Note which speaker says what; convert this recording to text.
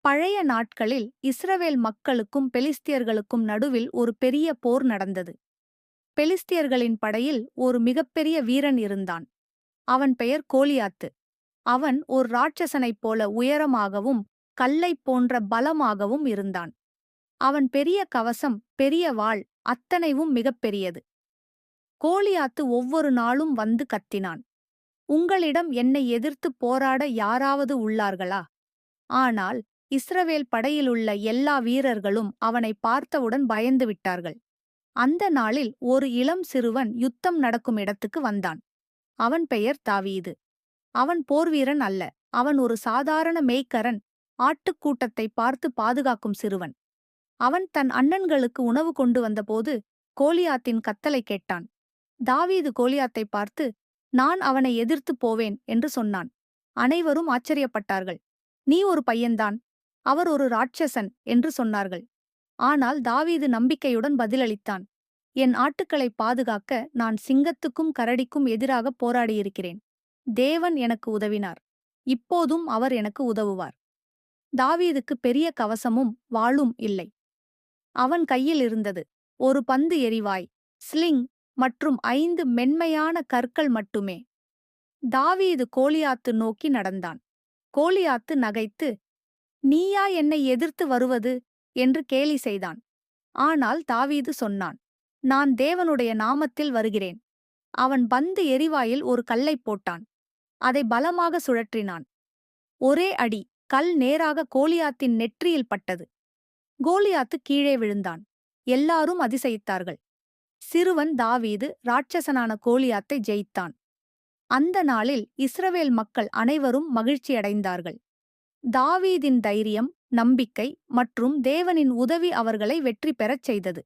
Speaker 1: பழைய நாட்களில் இஸ்ரவேல் மக்களுக்கும் பெலிஸ்தியர்களுக்கும் நடுவில் ஒரு பெரிய போர் நடந்தது. பெலிஸ்தியர்களின் படையில் ஒரு மிகப்பெரிய வீரன் இருந்தான். அவன் பெயர் கோலியாத்து. அவன் ஒரு ராட்சசனைப் போல உயரமாகவும் கல்லைப் போன்ற பலமாகவும் இருந்தான். அவன் பெரிய கவசம், பெரிய வாள், அத்தனைவும் மிகப்பெரியது. கோலியாத்து ஒவ்வொரு நாளும் வந்து கத்தினான், உங்களிடம் என்னை எதிர்த்துப் போராட யாராவது உள்ளார்களா? ஆனால் இஸ்ரவேல் படையிலுள்ள எல்லா வீரர்களும் அவனை பார்த்தவுடன் பயந்து விட்டார்கள். அந்த நாளில் ஒரு இளம் சிறுவன் யுத்தம் நடக்கும் இடத்துக்கு வந்தான். அவன் பெயர் தாவீது. அவன் போர்வீரன் அல்ல. அவன் ஒரு சாதாரண மேய்க்கரன், ஆட்டுக்கூட்டத்தை பார்த்து பாதுகாக்கும் சிறுவன். அவன் தன் அண்ணன்களுக்கு உணவு கொண்டு வந்தபோது கோலியாத்தின் கத்தலை கேட்டான். தாவீது கோலியாத்தை பார்த்து, நான் அவனை எதிர்த்துப் போவேன் என்று சொன்னான். அனைவரும் ஆச்சரியப்பட்டார்கள். நீ ஒரு பையன்தான், அவர் ஒரு ராட்சசன் என்று சொன்னார்கள். ஆனால் தாவீது நம்பிக்கையுடன் பதிலளித்தான், என் ஆட்டுக்களை பாதுகாக்க நான் சிங்கத்துக்கும் கரடிக்கும் எதிராக போராடியிருக்கிறேன். தேவன் எனக்கு உதவினார். இப்போதும் அவர் எனக்கு உதவுவார். தாவீதுக்கு பெரிய கவசமும் வாளும் இல்லை. அவன் கையில் இருந்தது ஒரு பந்து எறிவாய், ஸ்லிங் மற்றும் 5 மென்மையான கற்கள் மட்டுமே. தாவீது கோலியாத்து நோக்கி நடந்தான். கோலியாத்து நகைத்து, நீயா என்னை எதிர்த்து வருவது என்று கேலி செய்தான். ஆனால் தாவீது சொன்னான், நான் தேவனுடைய நாமத்தில் வருகிறேன். அவன் பந்து எரிவாயில் ஒரு கல்லைப் போட்டான். அதை பலமாக சுழற்றினான். ஒரே அடி, கல் நேராக கோலியாத்தின் நெற்றியில் பட்டது. கோலியாத்து கீழே விழுந்தான். எல்லாரும் அதிசயித்தார்கள். சிறுவன் தாவீது ராட்சசனான கோலியாத்தை ஜெயித்தான். அந்த நாளில் இஸ்ரவேல் மக்கள் அனைவரும் மகிழ்ச்சியடைந்தார்கள். தாவீதின் தைரியம், நம்பிக்கை மற்றும் தேவனின் உதவி அவர்களை வெற்றி பெறச் செய்தது.